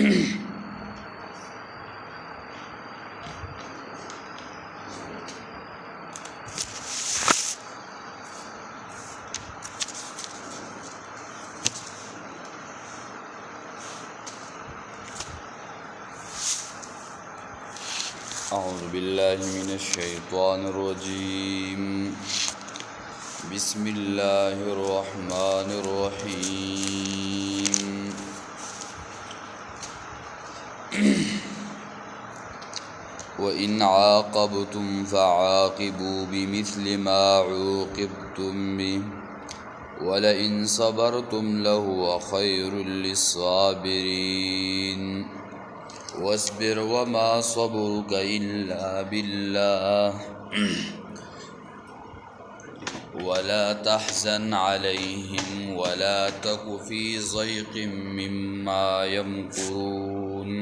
أعوذ بالله من الشيطان الرجيم. بسم الله الرحمن الرحيم. وإن عاقبتم فعاقبوا بمثل ما عوقبتم به ولئن صبرتم لهو خير للصابرين. واصبر وما صبرك إلا بالله ولا تحزن عليهم ولا تك في ضيق مما يمكرون.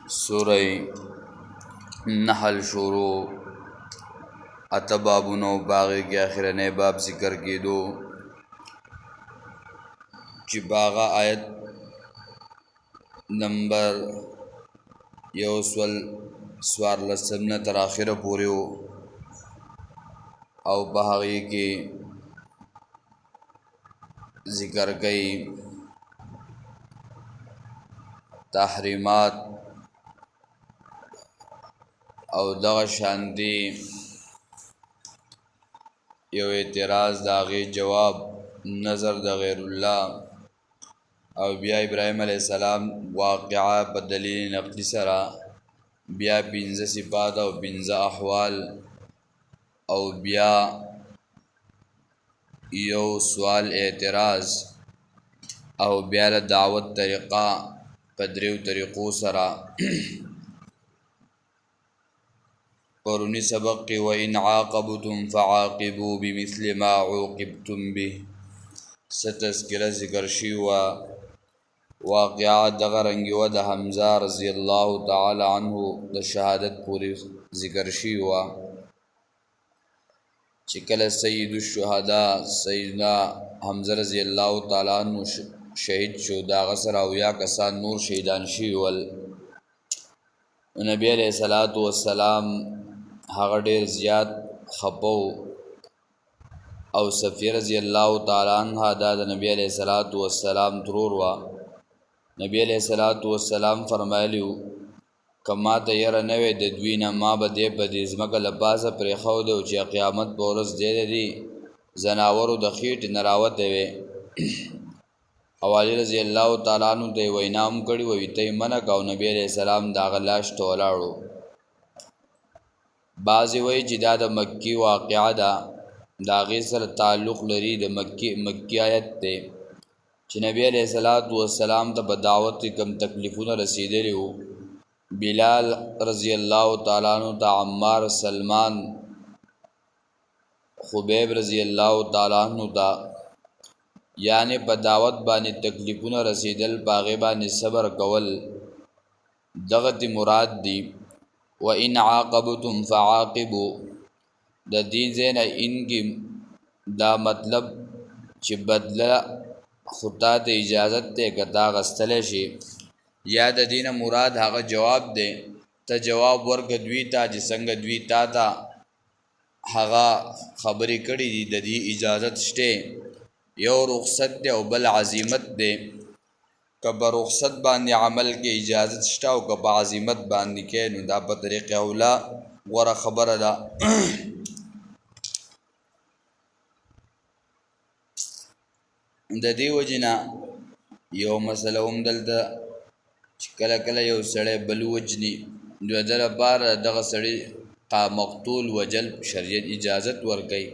سورة نحل شروع اتبابونو باغی کے آخرنے باب ذکر کی دو چی باغا آیت نمبر یوسول سوار لسمنا تر آخر پوریو او باغی کی ذکر کئی تحریمات او دغ شاندی یو اعتراض داغی جواب نظر د غیر الله او بیا ابراهیم علیہ السلام واقعا په دلیل نقلی سره بیا 15 صفات او 15 احوال او بیا یو سوال اعتراض او بیا د دعوت طریقه په دریو طریقو سره پرونی سبق کی وَإِنْ عَاقَبْتُمْ فَعَاقِبُوا بِمِثْلِ مَا عُوقِبْتُمْ بِهِ ستذکرہ ذکر شیوا واقعات دغرنگی و د حمزہ رضی اللہ تعالی عنہ د شہادت پوری ذکر شیوا چکل سید الشہداء سیدنا حمزہ رضی اللہ تعالی عنہ شہید شو دا غسر او یا کسان نور شہیدان شیول نبی علیہ السلام هغه ډیر زیات خپو او صفیه رضی الله تعالی عنها د نبی علیہ السلام ترور وا نبی علیہ السلام فرمایلیو کما ته ير نه وې د دوی نه ما به دې په دې ځمکه لباسه پرې خو دی چې قیامت په ورځ دی زناورو د خېټ نراوت دی او علی رضی الله تعالی عنہ د وینام کړي وې ته منه کاو نبی علیہ السلام دا غلاش تولاړو بعضی وی چې دا د مکی واقعا دا غیر سره تعلق لري د مکی آیت ته چې نبی علیہ السلام ته په دعوت کم تکلیفونه رسیدلی وو بلال رضی الله تعالی عنہ ته عمار سلمان خبیب رضی الله تعالی عنہ ته یعنی په دعوت باندې تکلیفونه رسیدل باغې باندې صبر کول دغه مراد دی وَإِنْ عَاقَبْتُمْ فَعَاقِبُوا د دې ځنه انګي دا مطلب چې بدله خدا ته اجازت ته کدا غستل شي یا د دینه مراد هغه جواب دی ته جواب ورک دوی ته چې څنګه دوی تا ته هغه خبرې کړې دي د دې اجازت شته یو رخصت دی او بل عزیمت دی کبه رخصت باندې عمل کې اجازت شته او کبه عزیمت باندې کې نو دا په طریقه اوله غوره خبره ده د دې وجنا یو مسله هم دلته کله کله یو سړی بل وجني دوه دره بار دغه سړی مقتول وجل شریعت اجازت ورکي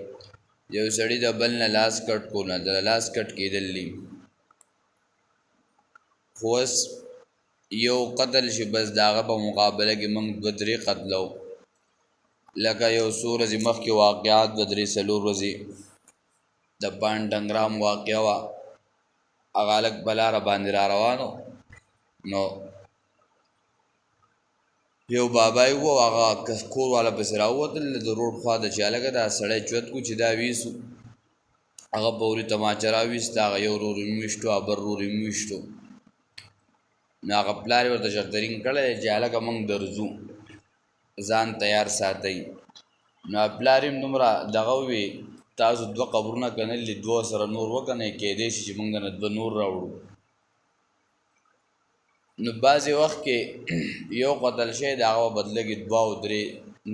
یو سړی د بل نه لاس کټ کو نه د لاس کټ کېدلی خوس یو قتل شي بس داغه په مقابله کې موږ بدري قتلو لکه یو سورج مخ کې واقعات بدري سلور ورځي د پاندنګرام واقعا وا اغالک بلار باندې را روانو نو یو بابای وو هغه کور والا پس راوتل د روډ خوا د چالګه دا سړی چوت کو چې دا ویسو هغه پورې تماچه راویسته، هغه یو ورور یې وویشتو او بل ورور یې وویشتو. نو هغه پلار یې ورته شرطرین کړی چې هلکه موږ درځو، ځان تیار ساتئ. نو پلار یې دومره دغه ووي تاسو 2 قبرونه کنلي، 2 سره نور وکنئ، کیدای شي چې موږ نه 2 نور راوړو. نو بعضې وخت کې یو قتل شوی د هغه بدله کې 2 او 3.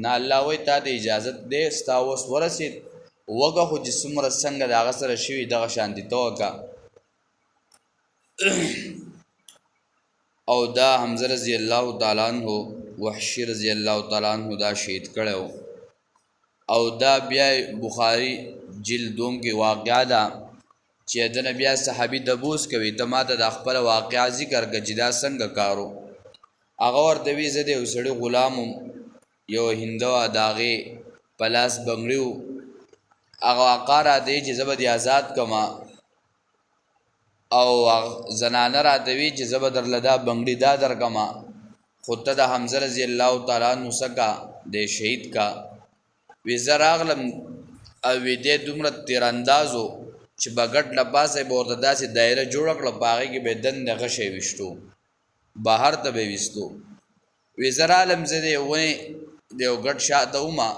نه الله وایي تا ته اجازت دی، ستا اوس ورسېد وږه، خو چې څومره څنګه د هغه سره شوي دغه شانتي ته وکړه. او دا حمزه رضی الله تعالی عنہ، وحشی رضی الله تعالی عنہ دا شهید کړی. او دا بیا بخاری جلد 2 کې واقعه ده چې د نبی صحابي دبوس کوي ته ماته د خپل واقعه ذکر کړه چې دا څنګه کارو. هغه ورته وی زه د یو سړي غلام یو هندو داغه پلاس بنگړیو، هغه واقعه دی چې زه به دې آزاد کما، او زنانه راته وی چې زه به درله دا بنگړي دا درکما، خو ته د حمزه رضی الله تعالی عنہ څخه د شهید کا. وی زه راغلم او وی دې دومره تیراندازو چې بغټ لپاسه به ورته داسې دایره جوړه کړه، په هغې کې به دنده غشی ویشتو، بهر ته به ویستو. وی زه رالم زه د ونې د یو ګټ شاته ومه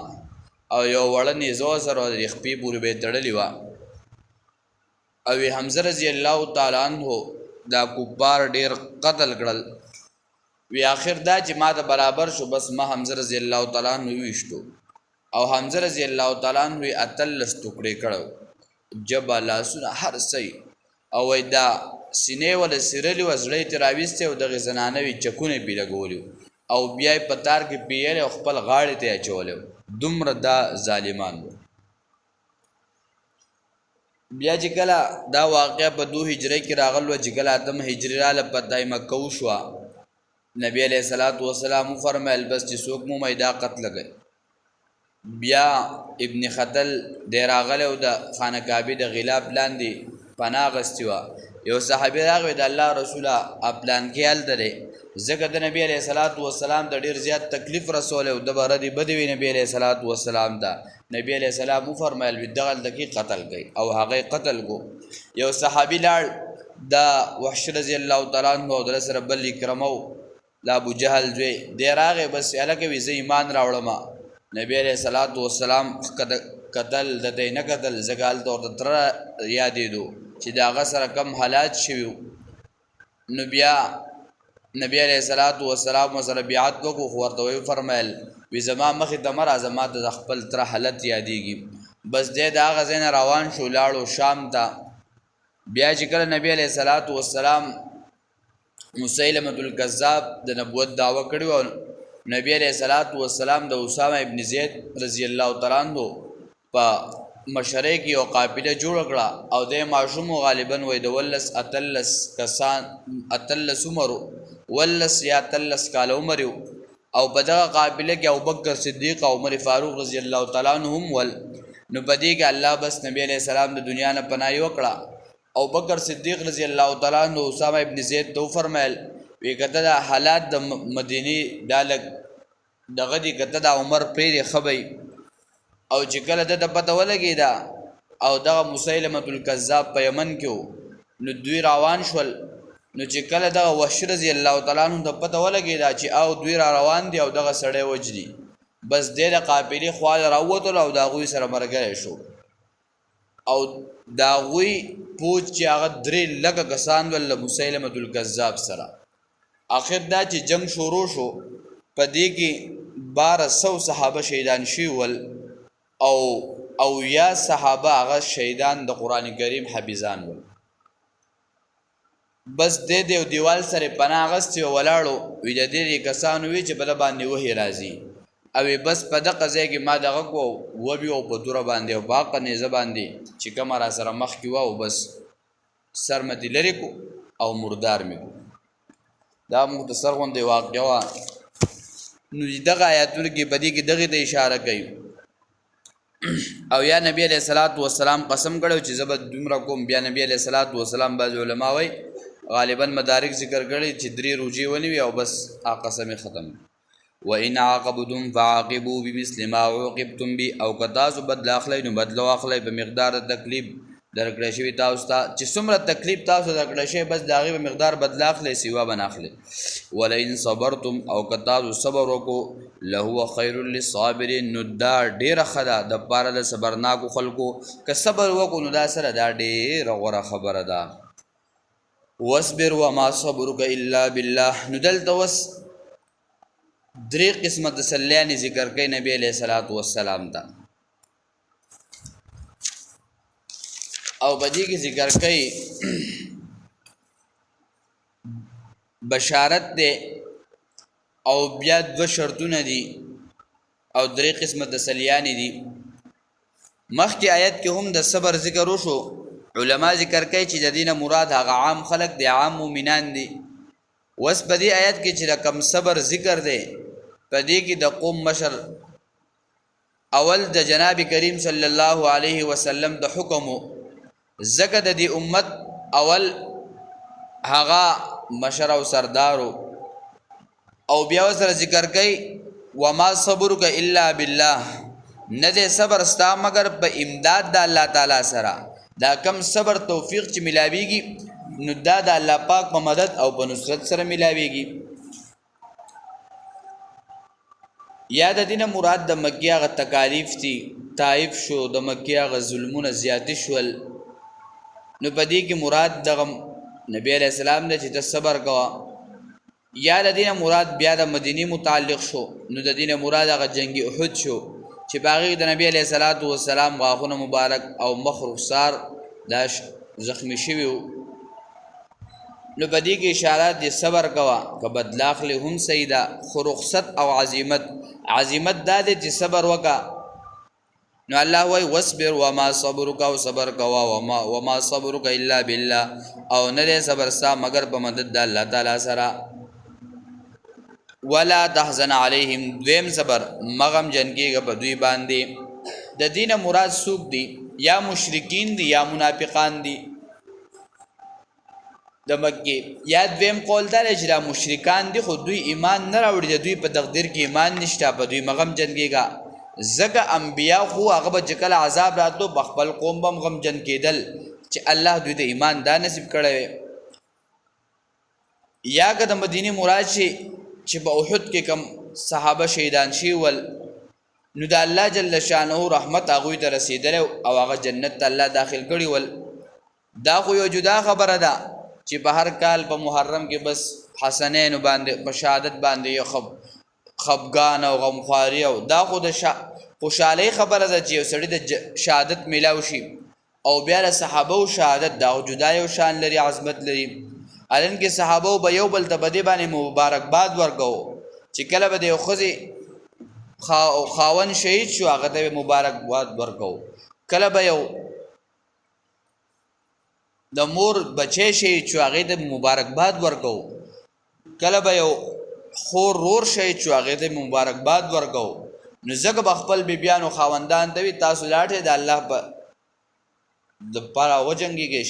او یو وړه نیزه ورسره د خپې پورې به یې تړلې وه. او وی حمزه رضی الله تعالی عنہ دا کفار ډېر قتل کړل. وی آخر دا چې ما ته برابر شو، بس ما حمزه رضی الله تعالی عنہ ویشتو، او حمزه رضی الله تعالی عنہ 18 ټوکړې کړو، جبه لاسونه هر څه. او وای دا سینې ولا سیرلی وزړې ته راويسته او دغه زنانه وی چکونه پی لګولیو او بیا په تار کې پیل او خپل غاړې ته اچولیو. دومره دا ظالمان وو. بیا چې کله دا واقعه په 2 هجری کې راغلو، چې کله 8 هجری رااله په دای مکه وشوه، نبی علیہ الصلوۃ والسلام فرمایل بس چې څوک مو میدا قتل لګي. بیا ابن خطل دی راغلی او د خانه کعبې د غلاف لاندې پناه اخیستې وه. یو صحابي راغی د الله رسوله پلان کې هلته دی، ځکه د نبي علیه صلات وسلام ته ډېر زیات تکلیف رسولی او د به ردې بدې وي نبي علیه صلات وسلام ته. نبي علیه السلام وفرمیل دغه هلته کې قتل کوي او هغه قتل کو. یو صحابي لاړ دا وحش رضی الله تعالی عنہ او در سره بل اکرمه د ابو جهل زوی دی راغی، بس هلکه وي زه ایمان راوړم. نبی علیہ الصلوۃ والسلام قتل د دې نه قتل زګال تور تر یادېدو چې دا هغه سره کم حالات شوي. نو بیا نبی علیہ الصلوۃ والسلام سره بیعت وکړو، خو ورته وی فرمایل وی زما مخې ته مه راځه، ما ته د خپل تر حالت یادېږي. بس دی د هغه ځای نه روان شو، لاړو شام ته. بیا چې کله نبی علیہ الصلوۃ والسلام مسیلمة الکذاب د نبوت دعوه کړې وه، نبی علیہ الصلوۃ والسلام د اسامه ابن زید رضی الله تعالی عنہ په مشرۍ کې یو قافله جوړ کړه او د ماشوم غالبا وې د ولس اتلس کسان اتلس عمر ولس یا اتلس کال عمر او په دغه قافله کې ابوبکر صدیق او عمر فاروق رضی الله تعالی عنهم ول. نو په دې کې الله بس نبی علیہ السلام د دنیا نه پناه وکړه. او بکر صدیق رضی الله تعالی عنہ اسامه ابن زید ته فرمایل وی کته د حالات د مدینی دالک دغه دی کته د عمر پرې خبي او چې کله د پته ولګی دا او دغه مسیلمة الکذاب په یمن کې نو دوی روان شول. نو چې کله دغه وحش رضی الله تعالی عنہ د پته ولګی دا چې او دوی روان دي او دغه سړی وجدي، بس د قافلې خوا راووتل او دا غوي سره مرګ شو. او دا غوي پوج چې هغه 3 لکه کسان ول مسیلمة الکذاب سره. آخر دا چې جنگ شروع شو، په دې کې 1200 صحابه شهیدان شي ول او یا صحابه هغه شهیدان د قران کریم حافظان ول. بس د دې دیوال سره پناه غستې ولاړو وی د دې کسانو وی چې بل باندې وਹੀ راځي او بس په دغه ځای کې ما دغه کو و بي او په تور باندې او باقه نه زباندې چې کمر سره مخ کې و او بس سرمتی لري کو او مردار مې کو. دا مختصر غونډه واقعا. نو دغه آیاتونه کې بدی کې دغه ته اشاره کوي. او یا نبی علیہ الصلوۃ والسلام قسم کړو چې زبد دومره کوم. بیا نبی علیہ الصلوۃ والسلام بعض علما وای غالبا مدارک ذکر کړي چې 3 روزي ونی او بس قسم ختم. وَإِنْ عَاقَبْتُمْ فَعَاقِبُوا بِمِثْلِ مَا عُوقِبْتُمْ بِهِ او کدا بدل اخلی نو بدلو اخلی په مقدار تکلیف درکړی شوي تاسو ته چې څومره تکلیف تاسو درکړی شوی بس د هغې به مقدار بدله اخلئ سوا به نه اخلئ ولئن صبرتم او که تاسو صبر وکړو لهو خیر للصابرین نو دا ډېره ښه ده دپاره د صبرناکو خلکو که صبر وکړو نو دا سره دا ډېره غوره خبره ده واصبر وما صبرک الا بالله نو دلته اوس درې قسمه تسلیانې ذکر کوي نبی علیه الصلاة والسلام ته او بدی کی ذکر کئی بشارت دے او بیا دو شرطونه دي او درې قسمه تسلیانی دي مخکې آیت کې هم د صبر ذکر وشو علما ذکر کوي چې د دینه مراد هغه عام خلق دي عام مؤمنان دي وس په دې آیت کې چې کم صبر ذکر دی په دې کې د قوم مشر اول د جناب کریم صلی الله علیه وسلم د حکم زکه د دې امت اول هغه مشر او سردارو او بیا سره ذکر کوي وما صبرک الا بالله نه دې صبر ستا مگر په امداد د الله تعالی سره دا کم صبر توفیق چې ملاویږي نو دا د الله پاک په مدد او په نصرت سره ملاویږي یا د دینه مراد د مکی هغه تکالیف دي طائف شو د مکی هغه ظلمونه زیاتی شول نو پدې کې مراد د نبی علیہ السلام نے چې صبر کوا یا د دینه مراد بیا د مدینی متعلق شو نو د دینه مراد هغه جنگی احد شو چې باغی د نبی علیہ الصلوۃ والسلام غاخونه مبارک او مخ رخسار دا زخمی شوی نو پدې کې اشارات دي صبر کوا که بدلاخله هم سیدا خو رخصت او عزیمت دا دې چې صبر وکا نو الله وای واصبر وما صبرک او صبر کوا وما صبرک الا بالله او نه صبر سا مگر په مدد د الله تعالی سره ولا تحزن علیهم دویم صبر مغم جنگیږي په دوی باندې د دینه مراد سوق دي یا مشرکین دي یا منافقان دي د مکه یا دویم قول دار چې دا مشرکان دي خو دوی ایمان نه راوړي دوی په تقدیر کې ایمان نشته په دوی مغم جنگیږي زکه انبیا خو هغه به جکل عذاب راتلو بخبل قوم بم غم جن کېدل چې الله دوی د ایمان دا نصیب کړي یا که د مدینه مراد شي چې په احد کې کم صحابه شهیدان شي ول نو د الله جل شانه رحمت هغه ته رسیدل او هغه جنت الله داخل کړي ول دا خو یو جدا خبره ده چې په هر کال په محرم کې بس حسنین باندې په شهادت باندې یو خفګان او غمخواري او دا خو د خوشالۍ خبره ده چې یو سړی د شهادت میلاو شي او بیا د صحابه او شهادت دا جدا یو شان لري عظمت لري الان کې صحابه به یو بل ته بده باندې مبارکباد ورکو چې کله به یو خزي خاون شهید شو هغه ته مبارکباد ورکو کله به یو د مور بچی شهید شو هغه ته مبارکباد ورکو کله به یو خور رور شهید شو هغه ته مبارکباد ورکو نو زګ بخپل بیبیانو خاوندان ته تاسو لاټه د الله په د پارا وجنګي کې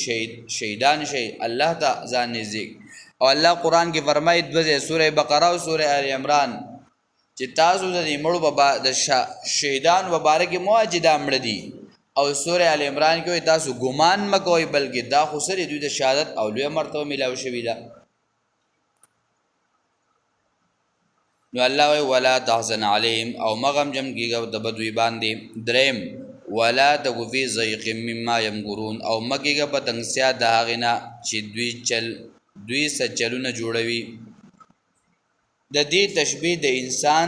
شهیدان شي الله ته ځان نزدیک او الله قران کې فرمایي د سوره بقره او سوره ال عمران چې تاسو د مړو د شهیدان مبارک موجوده مړ دي او سوره ال عمران کې تاسو ګمان مکوئ بلکې دا خو سره دوی د شهادت او لوی مرتبه ملاوي شوی ده نو الله وی ولا تحزن علیهم او مغم جم کیږي د بدوی باندې دریم ولا تغفی ضیق مما یمکرون او مګیګه پتنګسیا د هغینا چې دوی سچلونه جوړوي د دې تشبیه د انسان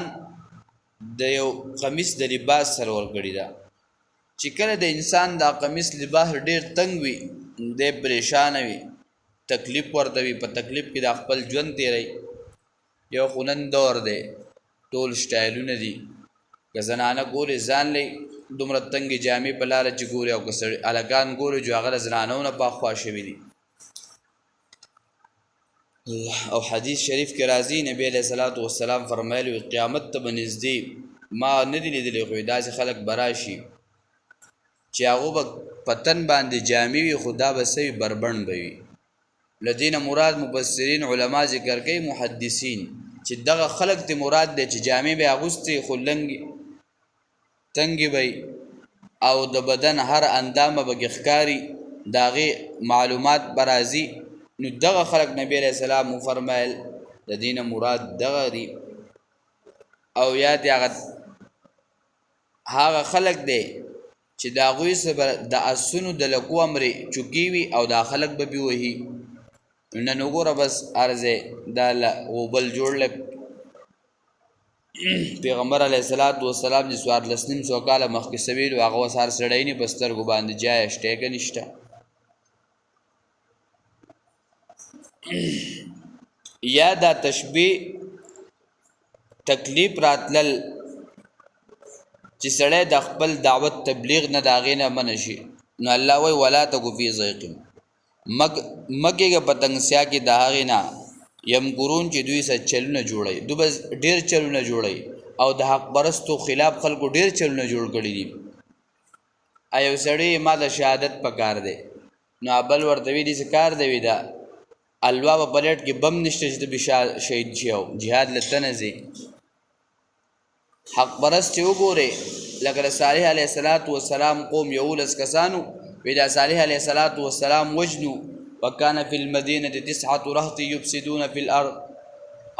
د یو قمیص د لباس سره ورګړي دا چې کله د انسان دا قمیص لباس ډیر تنگ وي د پریشان وي تکلیف ورته وي په تکلیف کې د خپل ژوند تیری یو خونن دور دی ټول سټایلونه دي که زنانه ګوري ځان لې دومره تنګې جامې په لاره چې ګوري او که سړي الګان ګوري جو هغه زنانو نه پاخوا شوي دي او حدیث شریف کې راځي نبی علیہ الصلوۃ والسلام فرمایلی قیامت ته بنزدې ما نه دی لیدلی خو داسې خلک براشي چې هغه به پتن باندې جامې وي خدا به سوي بربند به وي لدین مراد مفسرین علما ذکر کوي محدثین چې دغه خلق ته مراد دی چې جامې به اغوستي خلنګ تنګي وي او د بدن هر اندامه به ښکاری داغي معلومات برازي. نو دغه خلق نبی علیہ السلام فرمایل د دینه مراد دغه دی او یا دی هغه خلق دی چې دا غوی سره د اسونو د لکو امر چوکیوي او دا خلق به وهي نن وګوره بس ارزه دا وبل جوړل پیغمبر علیه الصلاۃ والسلام د سوار لسنیم سو کاله مخکې سویل هغه وسار سړی نه بستر ګو باندې جای شته نشته یا دا تشبیه تکلیف راتلل چې سړی د خپل دعوت تبلیغ نه داغې نه منشي نو الله وی ولا تکو فی ضیق مګه پتنګسیا کې داغې نه یمکرون چې دوی سره چلونه جوړي دوی بس ډیر چلونه جوړي او د حق پرستو خلاف خلکو ډیر چلونه جوړ کړي دي ایو سړی ما د شهادت پکار دی نو ابل ورته وی دي کار دی دا الوا په پلیټ کې بم نشته چې به شهید شي jihad لتنزي حق پرست وګوره لکه صالح علیه السلام قوم یولس کسانو ودا صالح علیه السلام وجنو وکانه فی المدینه 9 رهط یفسدون فی الارض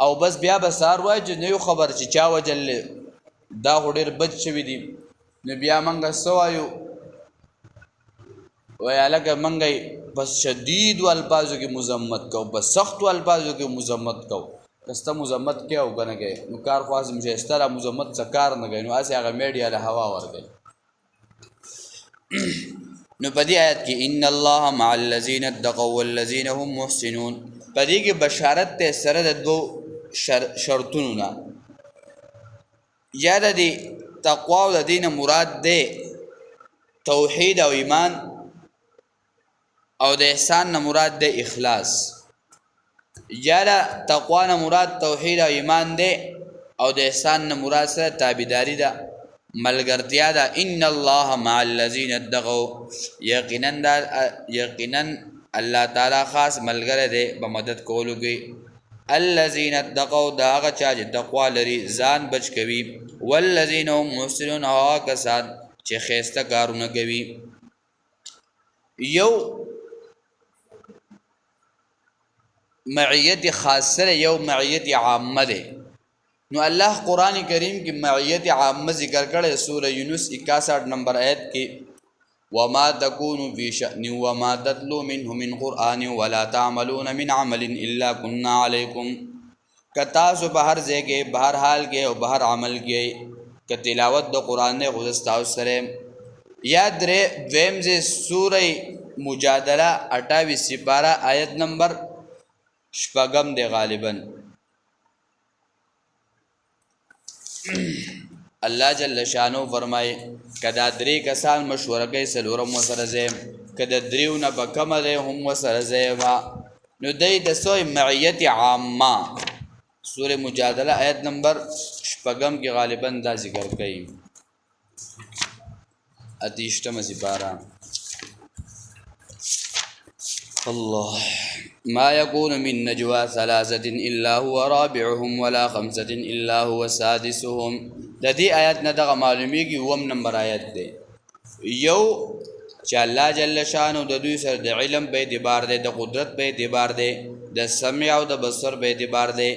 او بس بیا بسار واج نه خبر چې چا وجل دا غډیر بد شوی دی نو بیا منګه سوایو ویالکه منګي بس شدید الفاظو کې مذمت کو بس سخت الفاظو کې مذمت کو کسته مذمت کې او کنه کې نو کار خاص مجستره مذمت څکار نه غنو اسه هغه میډیا له هوا ورګي نو پدې آیت کې ان الله مع الذين اتقوا والذين هم محسنون پدې کې بشارت ته سره د دو شرطونو نه یا د تقوا او د دین مراد ده توحید او ایمان او د احسان نه مراد ده اخلاص یا د تقوا نه مراد توحید او ایمان ده او د احسان نه مراد سره تابعداري ده ملګرتیا ده ان الله مع الذين اتقوا یقینا الله تعالی خاص ملګری دی په مدد کولو کې الذين اتقوا دا هغه چا چې تقوا لري ځان بچ کوي والذین هم محسنون هغه کسان چې خیسته کارونه کوي یو معیت خاصه یو معیت عامه ده نو الله قرآن کریم کی معیت عامه ذکر کړي سوره یونس 61 نمبر آیت کې وما تكون في شأن وما تتلو منه من قرآن ولا تعملون من عمل الا كنا عليكم کتاسو بهر ځای بهر حال کې او بهر عمل کې ک تلاوت د قرآن نه غوښتاو سره یاد رې ویم ز سوره مجادله 28 سپاره آیت نمبر شپږم دی غالبا الله جل شانو فرمای کدا درې کسان مشوره کوي سلورم وسره زم کدا دریو نه بکم ده هم وسره زم نو دای د سوی معیت عامه سوره مجادله آیت نمبر شپږم کې غالبا دا ذکر کوي اتیشتم سپارا الله ما يكون من نجوى ثلاثة إلا هو رابعهم ولا خمسة إلا هو سادسهم د دې آیات نه دغه معلومیږي وم نمبر آیت دی یو چې الله جل شانو د دوی سره د علم په اعتبار دی د قدرت په اعتبار دی د سمع او د بصر په اعتبار دی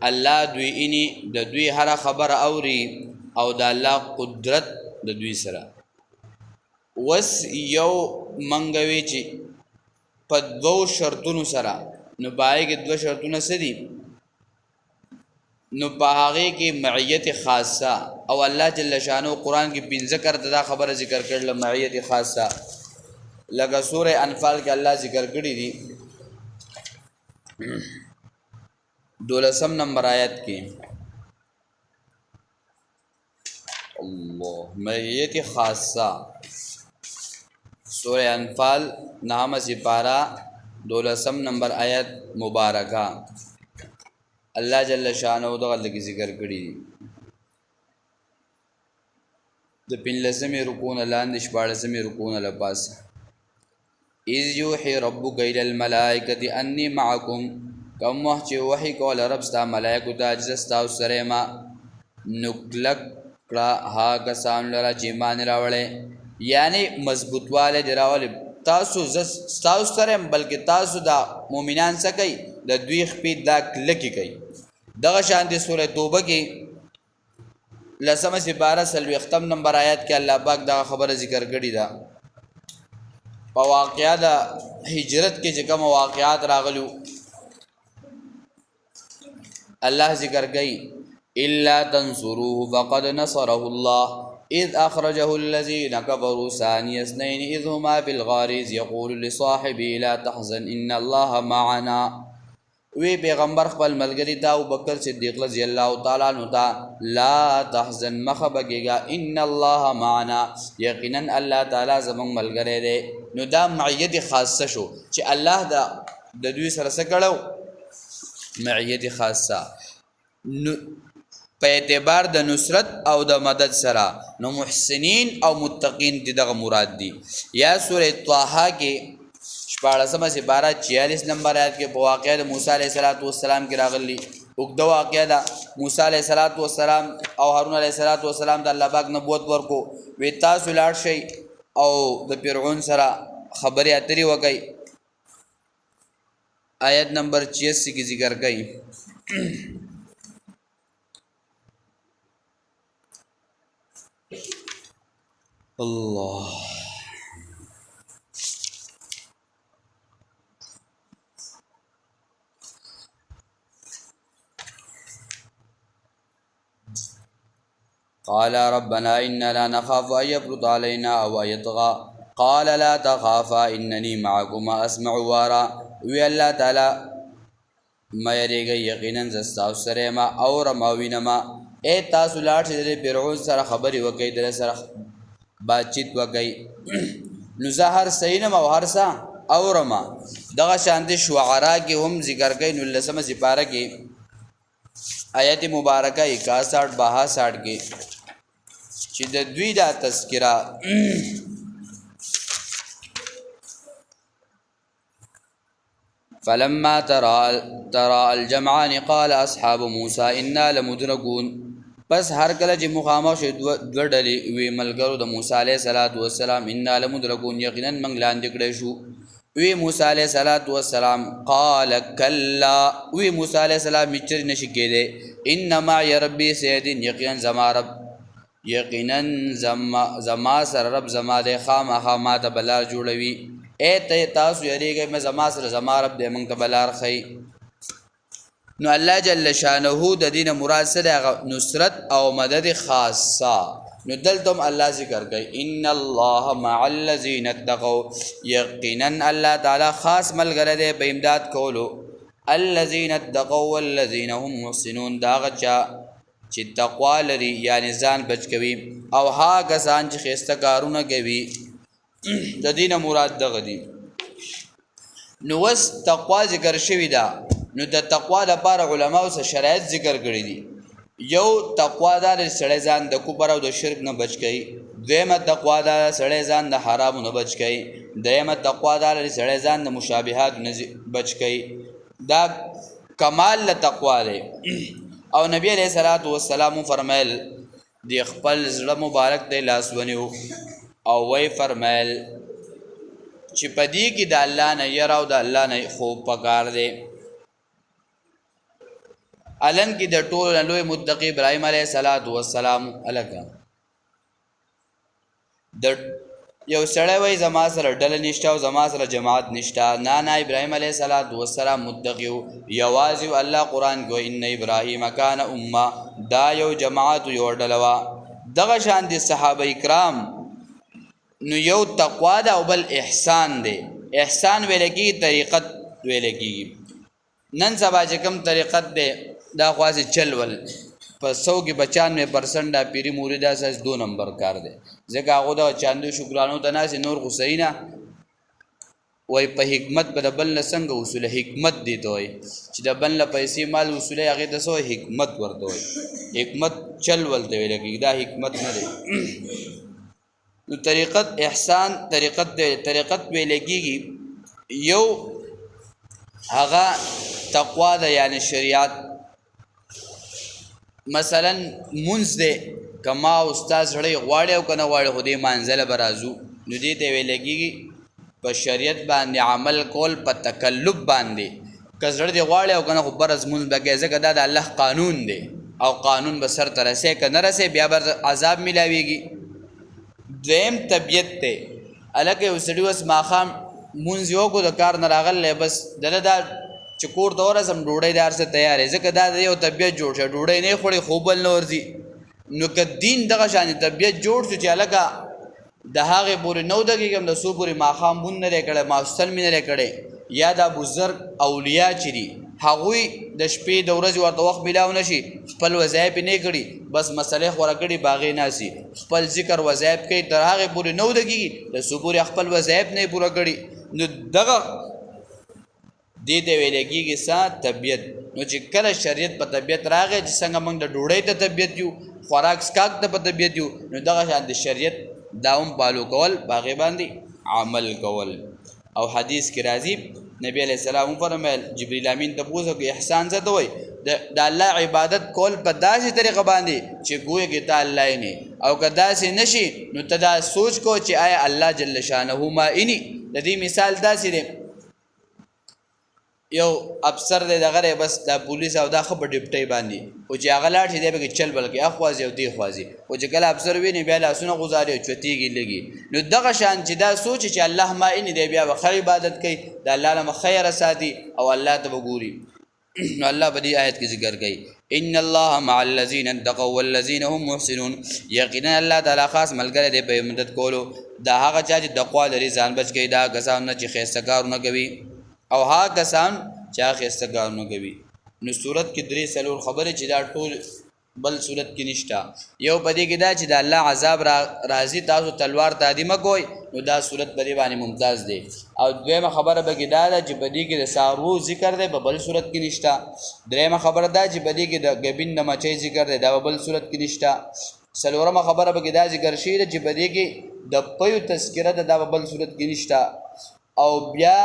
الله دوی اني د دوی هر خبر اوري او د الله قدرت د دوی سره وس یو منګوي چې په دو شرطونو سره نو پای کې دو شرطونه سدي نو پاغه کې معیت خاصه او الله جل شانو قران کې بن ذکر دا خبره ذکر کړل معیت خاصه لکه سوره انفال کې الله ذکر کړی دي 12 نمبر آیت کې الله معیت خاصه سورہ انفال نام سپارہ 12 نمبر آیت مبارکہ اللہ جل شانہ دغه لګي ذکر کړی د پنځمې رکوع لاندې 14مې رکوع لپاس اذ یوحي ربک الی الملائکه انی معکم کوم وخت چې وحی کول رب ستا ملائکه ته اجزستا سره ما نکلک کړه ها کسان لره چې مان راوړې یعنی مضبوطواله دراول تاسو تاسو سره بلکې تاسو دا مؤمنان څه کوي د دوی خپې دا کلکې کوي دغه شان دي سورۃ توبه کې لسمه سپاره سلوختم نمبر آیات کې الله پاک دا خبره ذکر کړې ده په واقعیا د هجرت کې چې کوم واقعات راغلو الله ذکر کوي الا تنصروه فقد نصره الله اذ اخرجه الذين كفروا ثاني اثنين اذ هما في الغار يقول لصاحبه لا تحزن ان الله معنا وی پیغمبر خپل ملګری ته ابوبکر صدیق رضی الله تعالی عنہ ته لا تحزن مخبگیگا ان الله معنا یقینا الله تعالی زمون ملګری دی نو دا معیت خاصه شو چې الله دا د دوی سره څه کړو معیت خاصه نو په اعتبار د نصرت او د مدد سره نو محسنین او متقین دغه مراد دي یا سورۃ طه کې 14 سپاره 46 نمبر آیت کې په واقعه د موسی علیه السلام کې راغلي وګدا واقعه ده موسی علیه السلام او هارون علیه السلام د الله پاک نبوت ورکو وی تاسو لاړ شئ او د فرعون سره خبرې اترې وکړئ آیت نمبر 86 کې ذکر کړي الله قال ربنا إنا لا نخاف أن يفرط علينا أو أن يطغى قال لا تخافا إنني معكما أسمع وارا وی الله تعالی ما یریږي یقینا زستا سره ما اورم او وینما اے تاسو لاړ چې د فرعون سره خبرې وکړئ در سره باتچیت وکړئ نو زه هر سینم او هر څه اورم دغه شان د شعرا کې هم ذکر کوي نو لسمه سپاره کې آیت مبارکه 61 62 کې چې د دوی دا تذکرہ فلما ترى الجمعان قال اصحاب موسى انا لمدركون پس هر کله چې مخامخ شو دوه ډلې وی ملګرو د موسی علیه السلام انا لمدركون یقینا من لاندې کړی شو وی موسی علیه السلام قال كلا وی موسی علیه السلام مچر نشي کېده انما ربي سيدين یقینا زما سره رب زما د خامخا ما ته بلار جوړوي اے تاسو یریږئ مې زما سره زما رب دې موږ ته بلار خي نو الله جل شانه د دین مراد سره نصرت او مدد خاصه نو دلتم الله ذکر کوي ان الله مع الذين اتقوا یقینا الله تعالی خاص ملګری دی په امداد کولو الذين اتقوا والذين هم محسنون دا غچا چې تقوا لري یعنی ځان بچ کوي او ها کسان چې خسته کارونه کوي د دین مراد دغه دي نو وس تقوا ذکر شوی دا نو د تقوا لپاره علماو سره شرایط ذکر کړی دي یو تقوا دار سړی ځان د کفر او د شرک نه بچ کوي دویمه تقوا دار سړی ځان د حرام نه بچ کوي دریمه تقوا دار سړی ځان د مشابهات نه بچ کوي دا کمال له تقوا دی او نبی علیہ السلام فرمایل دی خپل زړه مبارک دی لاس ونیو او وی فرمایل چې پدې کې د الله نه یره او د الله نه خوب پکار دی الان کې د ټول لوی متقی ابراهیم علیه السلام الګا د یو سړی وای زما سره ډله نشته او زما سره جماعت نشته نه ابراهیم علیه السلام متقی یوازې الله قران کو ان ابراهیم کان امه دا یو جماعت یو ډله وا دغه شان دي صحابه کرام نو یو تقوا ده او بل احسان دی احسان ویلګي طریقت ویلګي نن سبا چې کوم طریقت دی دا خاصه چلول په 100 کې 95% دا پیری مرید اساس 2 نمبر کار دی ځکه هغه دا چاندو شکرانو ته ناس نور حسینا وای په حکمت بدل نه څنګه اصول حکمت دی دوی چې د بل له پیسې مال اصول هغه د سو حکمت ورته وای حکمت چلول دی ویلګي دا حکمت نه دی نو طریقت احسان طریقت ویلګي یو هغه تقوا ده یعنی شریعت مثلا منځ ده کما استاد سره غواړي او کنه غواړي خو دې منځله برازو نو دې ته ویلګي په شریعت باندې عمل کول په تکلف باندې که زړه دې غواړي او کنه خو برز مونځ به کوې ځکه دا د الله قانون دی او قانون به سر ته رسې که نه رسې بیا به عذاب میلاویږي. دویم طبیعت دی هلکه یو سړي اوس ماښام مونځ یې وکړو د کار نه راغلی بس دله دا چې کور ته ورسم ډوډۍ د هر څه تیار دی ځکه دا د یو طبیعت جوړ شه ډوډۍ نه یې خوړې خوب بل نه ورځي. نو که دین دغه شانې طبیعت جوړ شو چې هلکه د هغې پورې 9 دقیقې هم د څو پورې ماښام مونځ نه دی کړی ماسپښین مې نه دی کړی یا دا بزرګ اولیاء چې دي هغوی د شپې د ورځې ورته وخت میلاو نه شي خپل وظایف یې نه کړي بس مسلې خوره کړي باغې ناسي خپل ذکر وظایف کوي تر هغې پورې 9 دقیقې د څو پورې خپل وظایف نه یې پوره کړي نو دغه دې ته ویلی کېږي څه طبیعت. نو چې کله شریعت په طبیعت راغی چې څنګه موږ د ډوډۍ ته طبیعت یو خوراک څښاک ته په طبیعت یو نو دغه شان د شریعت دا هم فالو کول په هغې باندې عمل کول. او حدیث کې راځي نبی علیہ السلام فرمایل جبریل امین ته پوښتنه وکړه احسان څه ته وایي د الله عبادت کول په داسې طریقه باندې چې ګویا کې ته الله یې نه او که داسې نشي نو ته دا سوچ کو چې آیا الله جل شانه مائني. د دې مثال داسې دی یو افسر دی دغه دی بس دا پولیس او دا ښه په ډیپټۍ باندې او چې هغه لاړ شي دی پکې چل بل کې اخوازي او دی خوازي او چې کله افسر ویني بیا لاسونه غوځاري او چوتېږي لګي نو دغه شان چې دا سوچ چې الله مائني دی بیا به ښه عبادت کوي د الله نه خیره ساتي او الله ته به ګوري. نو الله په دې آیت کې ذکر کوي ان الله مع الذين اتقوا والذين هم محسنون یقینا الله تعالی خاص ملګری دی په مدد کولو دا هغه چا چې تقوا لري ځان بچ کوي دا کسان نه چې ښایسته کارونه کوي او هغه کسان چې هغه ښایسته کارونه کوي. نو صورت کې 3 خبرې چې دا ټول بل صورت کې نشته. یو په دې کې دا چې د الله عذاب راځي تاسو تلوار تعدی مه کوئ نو دا صورت په دې باندې ممتاز دی. او دویمه خبره به کې دا ده چې په دې کې د څاروو ذکر دی په بل صورت کې نشته. دریمه خبره دا چې په دې کې د ګبین د مچۍ ذکر دی دا په بل صورت کې نشته. څلورمه خبره به کې دا ذکر شوې ده چې په دې کې د پیو تذکره ده دا په بل صورت کې نشته. او بیا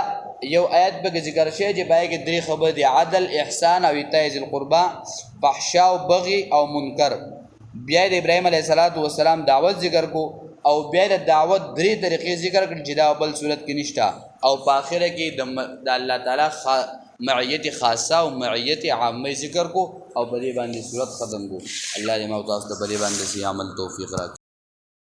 یو آیت به ذکر شي چې پای کې 3 خبرې دي عدل احسان او ایتاء ذی القربى فحشاء او بغي او منکر. بیا د ابراهیم علیه السلام دعوت ذکر کو او بیا د دعوت 3 طریقې ذکر کړي چې دا بل صورت کې نشته. او په اخره کې د الله تعالی معیت خاصه او معیت عامه ذکر کو او په دې باندې صورت ختم کو. الله دې موږ تاسو ته په دې باندې عمل توفیق راکړي.